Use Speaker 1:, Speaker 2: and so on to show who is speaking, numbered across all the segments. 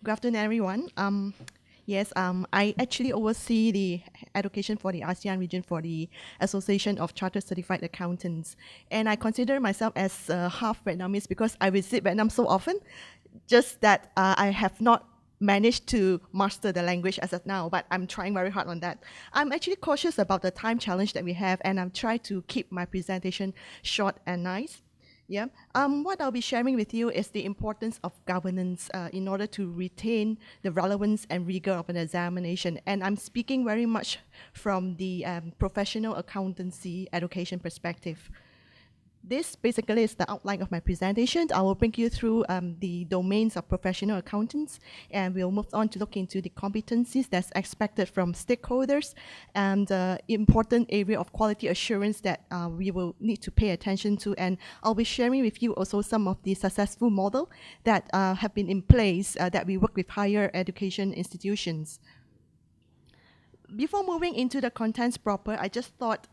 Speaker 1: Good afternoon, everyone. I actually oversee the education for the ASEAN region for the Association of Chartered Certified Accountants. And I consider myself as half Vietnamese because I visit Vietnam so often, just that I have not managed to master the language as of now, but I'm trying very hard on that. I'm actually cautious about the time challenge that we have, and I'm trying to keep my presentation short and nice. Yeah. What I'll be sharing with you is the importance of governance in order to retain the relevance and rigor of an examination. And I'm speaking very much from the professional accountancy education perspective. This basically is the outline of my presentation. I will bring you through the domains of professional accountants, and we'll move on to look into the competencies that's expected from stakeholders and important area of quality assurance that we will need to pay attention to. And I'll be sharing with you also some of the successful model that have been in place that we work with higher education institutions. Before moving into the contents proper, I just thought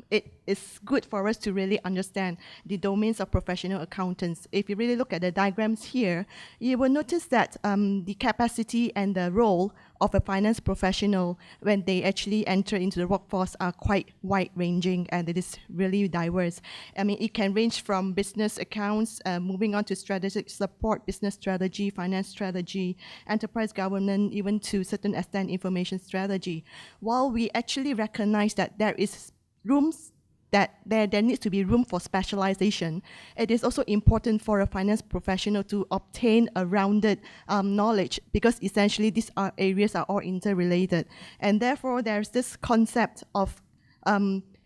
Speaker 1: it is good for us to really understand the domains of professional accountants. If you really look at the diagrams here, you will notice that the capacity and the role of a finance professional when they actually enter into the workforce are quite wide-ranging, and it is really diverse. I mean, it can range from business accounts, moving on to strategic support, business strategy, finance strategy, enterprise governance, even to certain extent information strategy. While we actually recognize that there is rooms that there needs to be room for specialization, it is also important for a finance professional to obtain a rounded knowledge, because essentially these areas are all interrelated. And therefore, there's this concept of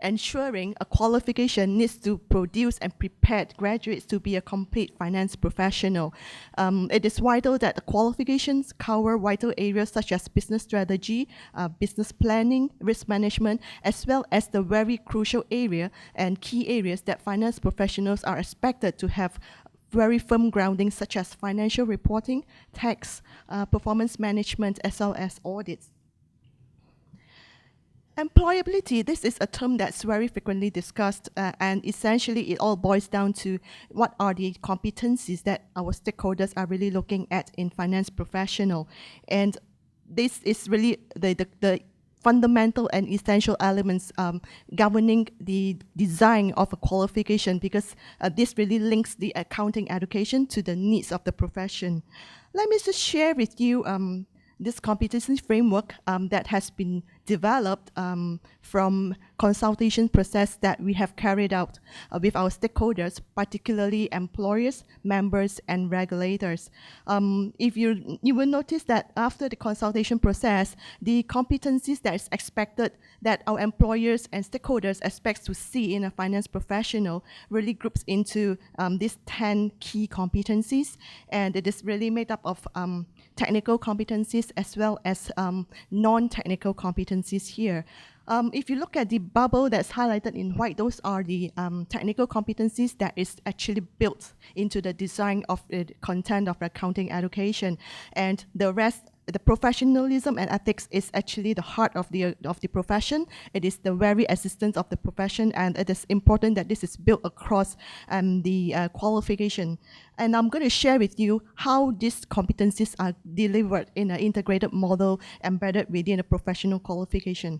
Speaker 1: ensuring a qualification needs to produce and prepare graduates to be a complete finance professional. It is vital that the qualifications cover vital areas such as business strategy, business planning, risk management, as well as the very crucial area and key areas that finance professionals are expected to have very firm grounding, such as financial reporting, tax, performance management, as well as audits. Employability, this is a term that's very frequently discussed, and essentially it all boils down to what are the competencies that our stakeholders are really looking at in finance professional. And this is really the fundamental and essential elements governing the design of a qualification, because this really links the accounting education to the needs of the profession. Let me just share with you this competency framework that has been developed from consultation process that we have carried out with our stakeholders, particularly employers, members, and regulators. If you will notice that after the consultation process, the competencies that is expected that our employers and stakeholders expect to see in a finance professional really groups into these 10 key competencies, and it is really made up of technical competencies as well as non-technical competencies here. If you look at the bubble that's highlighted in white, those are the technical competencies that is actually built into the design of the content of accounting education. And the rest, the professionalism and ethics, is actually the heart of the profession. It is the very existence of the profession, and it is important that this is built across the qualification. And I'm going to share with you how these competencies are delivered in an integrated model embedded within a professional qualification.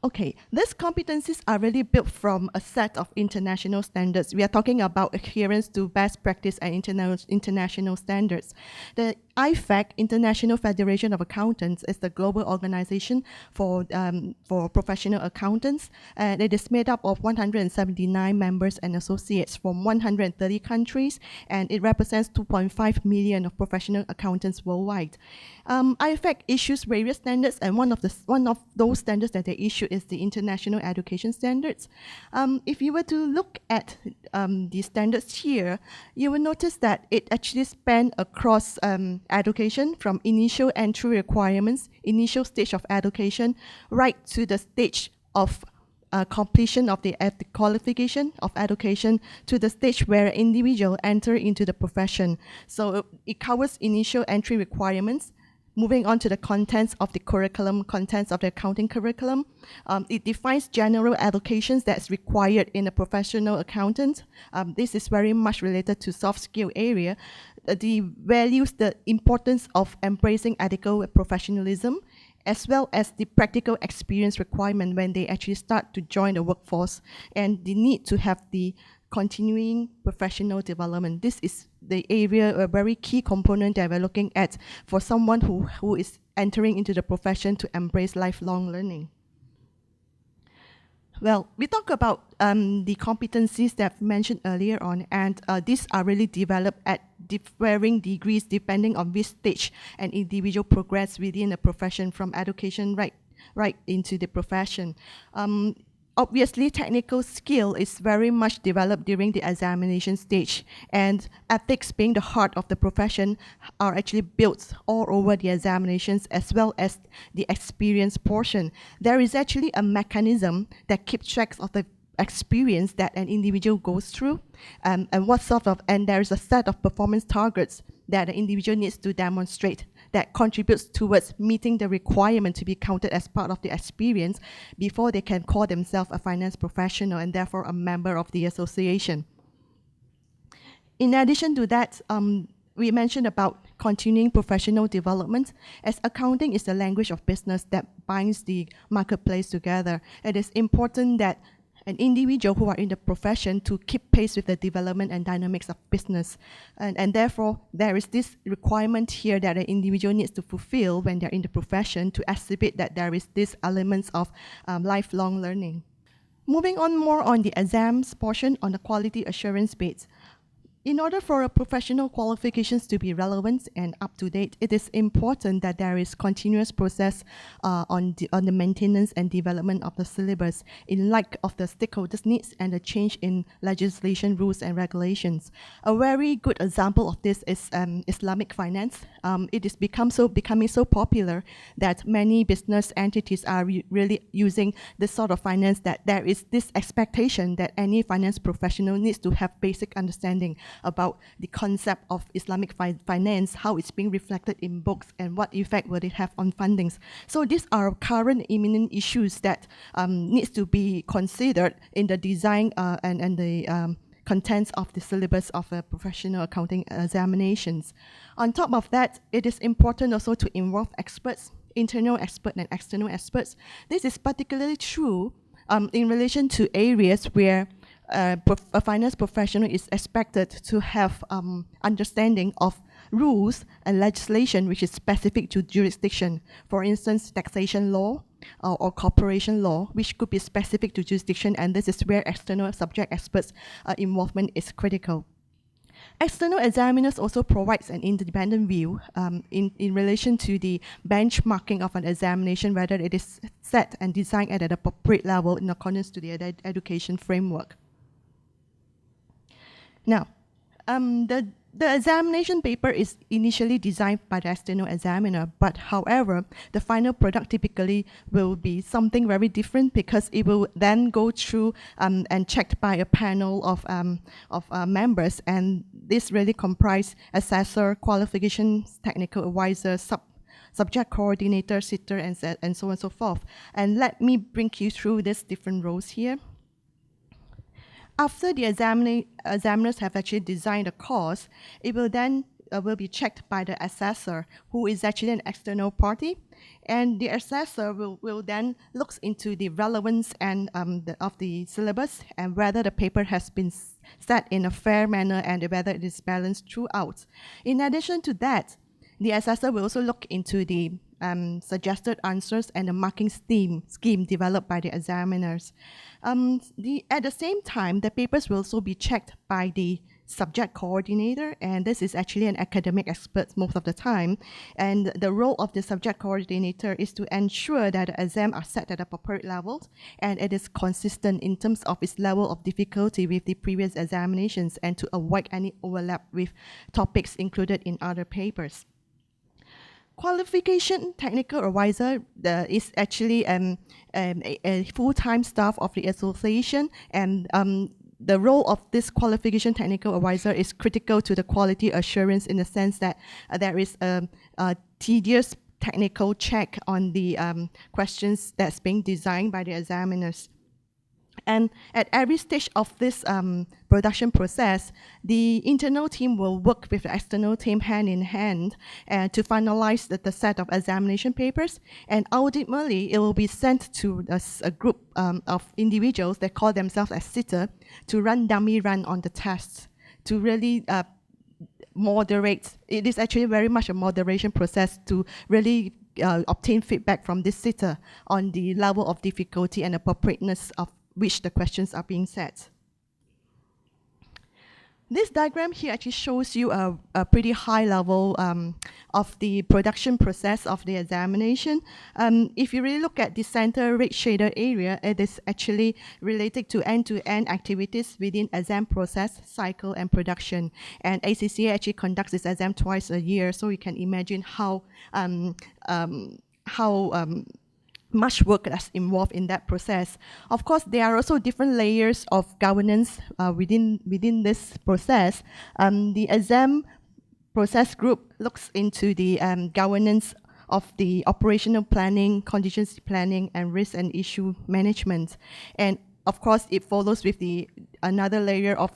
Speaker 1: Okay, these competencies are really built from a set of international standards. We are talking about adherence to best practice and international standards. The IFAC, International Federation of Accountants, is the global organization for professional accountants, and it is made up of 179 members and associates from 130 countries, and it represents 2.5 million of professional accountants worldwide. IFAC issues various standards, and one of those standards that they issue is the International Education Standards. If you were to look at the standards here, you will notice that it actually spans across education, from initial entry requirements, initial stage of education, right to the stage of completion of the qualification of education, to the stage where an individual enter into the profession. So it covers initial entry requirements, Moving on to the contents of the accounting curriculum. It defines general allocations that's required in a professional accountant. This is very much related to soft skill area. The values the importance of embracing ethical professionalism, as well as the practical experience requirement when they actually start to join the workforce, and the need to have the continuing professional development. This is the area, a very key component that we're looking at for someone who is entering into the profession to embrace lifelong learning. Well, we talk about the competencies that I've mentioned earlier on, and these are really developed at varying degrees depending on which stage an individual progress within the profession, from education right into the profession. Obviously, technical skill is very much developed during the examination stage, and ethics, being the heart of the profession, are actually built all over the examinations as well as the experience portion. There is actually a mechanism that keeps track of the experience that an individual goes through, and there is a set of performance targets that the individual needs to demonstrate that contributes towards meeting the requirement to be counted as part of the experience before they can call themselves a finance professional and therefore a member of the association. In addition to that, we mentioned about continuing professional development, as accounting is the language of business that binds the marketplace together. It is important that an individual who are in the profession to keep pace with the development and dynamics of business. And therefore, there is this requirement here that an individual needs to fulfill when they're in the profession to exhibit that there is this elements of lifelong learning. Moving on more on the exams portion on the quality assurance bit. In order for a professional qualifications to be relevant and up to date, it is important that there is continuous process on the maintenance and development of the syllabus in light of the stakeholders' needs and the change in legislation, rules, and regulations. A very good example of this is Islamic finance. It is becoming so popular that many business entities are really using this sort of finance, that there is this expectation that any finance professional needs to have basic understanding about the concept of Islamic finance, how it's being reflected in books, and what effect will it have on fundings. So these are current imminent issues that needs to be considered in the design and the contents of the syllabus of professional accounting examinations. On top of that, it is important also to involve experts, internal experts and external experts. This is particularly true in relation to areas where a finance professional is expected to have understanding of rules and legislation which is specific to jurisdiction. For instance, taxation law or corporation law, which could be specific to jurisdiction, and this is where external subject experts' involvement is critical. External examiners also provides an independent view in relation to the benchmarking of an examination, whether it is set and designed at an appropriate level in accordance to the education framework. Now, the examination paper is initially designed by the external examiner, but however, the final product typically will be something very different, because it will then go through and checked by a panel of members, and this really comprise assessor, qualifications, technical advisor, subject coordinator, sitter, and so on and so forth. And let me bring you through these different roles here. After the examiners have actually designed a course, it will then will be checked by the assessor, who is actually an external party, and the assessor will then look into the relevance and of the syllabus, and whether the paper has been set in a fair manner and whether it is balanced throughout. In addition to that, the assessor will also look into the suggested answers and the marking scheme developed by the examiners. At the same time, the papers will also be checked by the subject coordinator, and this is actually an academic expert most of the time. And the role of the subject coordinator is to ensure that the exams are set at appropriate levels and it is consistent in terms of its level of difficulty with the previous examinations, and to avoid any overlap with topics included in other papers. Qualification technical advisor is actually a full-time staff of the association, and the role of this qualification technical advisor is critical to the quality assurance, in the sense that there is a tedious technical check on the questions that's being designed by the examiners. And at every stage of this production process, the internal team will work with the external team hand in hand to finalize the set of examination papers. And ultimately, it will be sent to a group of individuals that call themselves as sitter to run dummy run on the tests to really moderate. It is actually very much a moderation process to really obtain feedback from this sitter on the level of difficulty and appropriateness of which the questions are being set. This diagram here actually shows you a pretty high level of the production process of the examination. If you really look at the center red shaded area, it is actually related to end-to-end activities within exam process, cycle, and production. And ACCA actually conducts this exam twice a year, so you can imagine how much work that's involved in that process. Of course, there are also different layers of governance within this process. The exam process group looks into the governance of the operational planning, contingency planning, and risk and issue management. And of course, it follows with another layer of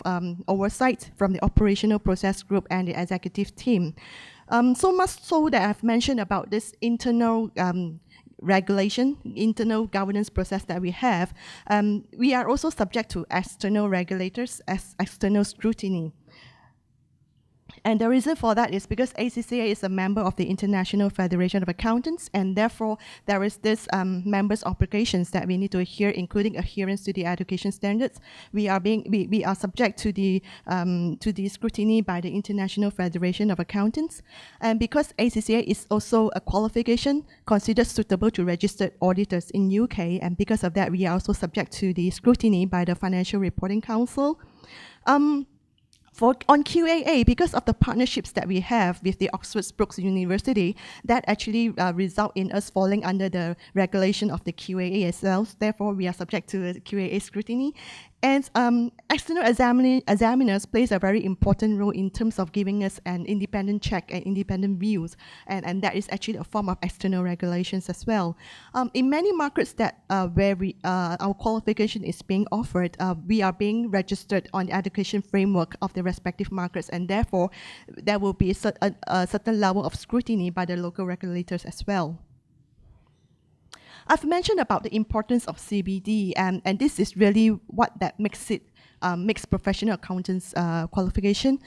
Speaker 1: oversight from the operational process group and the executive team. So much so that I've mentioned about this internal regulation, internal governance process that we have. We are also subject to external regulators as external scrutiny. And the reason for that is because ACCA is a member of the International Federation of Accountants, and therefore there is this members' obligations that we need to adhere, including adherence to the education standards. We are subject to the scrutiny by the International Federation of Accountants, and because ACCA is also a qualification considered suitable to registered auditors in UK, and because of that, we are also subject to the scrutiny by the Financial Reporting Council. On QAA, because of the partnerships that we have with the Oxford Brookes University, that actually result in us falling under the regulation of the QAA as well. Therefore, we are subject to the QAA scrutiny. And external examiners plays a very important role in terms of giving us an independent check and independent views, and that is actually a form of external regulations as well. In many markets that where our qualification is being offered, we are being registered on the education framework of the respective markets, and therefore there will be a certain level of scrutiny by the local regulators as well. I've mentioned about the importance of CBD, and this is really what that makes professional accountants qualification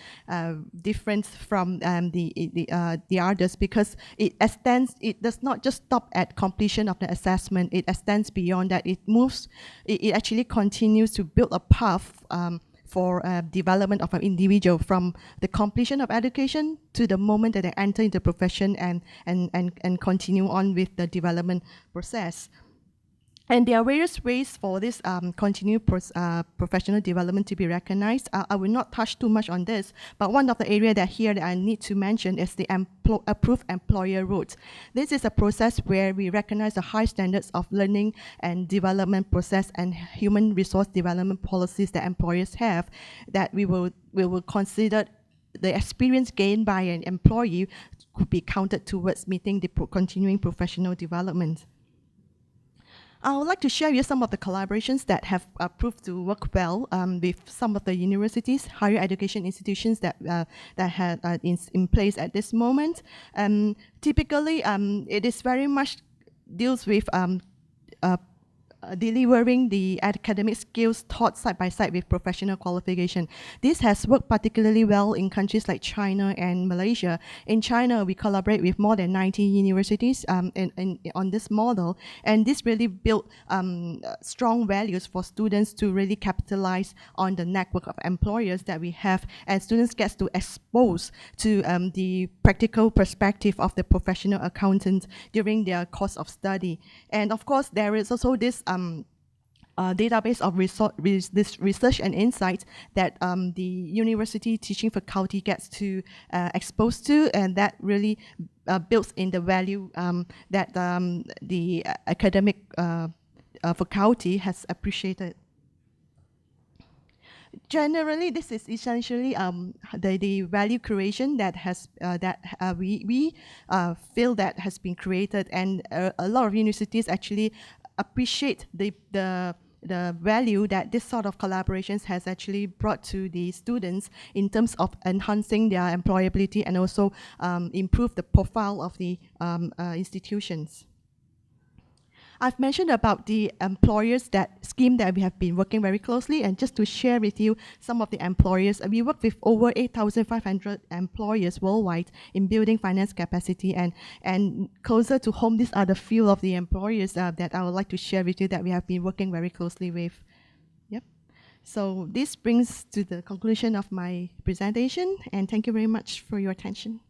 Speaker 1: different from the others, because it does not just stop at completion of the assessment. It extends beyond that. It actually continues to build a path for development of an individual from the completion of education to the moment that they enter into the profession and continue on with the development process. And there are various ways for this continued professional development to be recognized. I will not touch too much on this, but one of the areas that I need to mention is the approved employer route. This is a process where we recognize the high standards of learning and development process and human resource development policies that employers have, that we will consider the experience gained by an employee could be counted towards meeting the continuing professional development. I would like to share with you some of the collaborations that have proved to work well with some of the universities, higher education institutions that have in place at this moment. Typically, it is very much deals with delivering the academic skills taught side by side with professional qualification. This has worked particularly well in countries like China and Malaysia. In China, we collaborate with more than 90 universities on this model, and this really built strong values for students to really capitalize on the network of employers that we have, and students get to expose to the practical perspective of the professional accountant during their course of study. And of course, there is also this database of research and insights that the university teaching faculty gets to expose to, and that really builds in the value that the academic faculty has appreciated. generally, this is essentially the value creation that we feel that has been created, and a lot of universities actually appreciate the value that this sort of collaborations has actually brought to the students in terms of enhancing their employability and also improve the profile of the institutions. I've mentioned about the employers that scheme that we have been working very closely, and just to share with you some of the employers, we work with over 8,500 employers worldwide in building finance capacity, and closer to home, these are the few of the employers that I would like to share with you that we have been working very closely with. Yep. So this brings to the conclusion of my presentation, and thank you very much for your attention.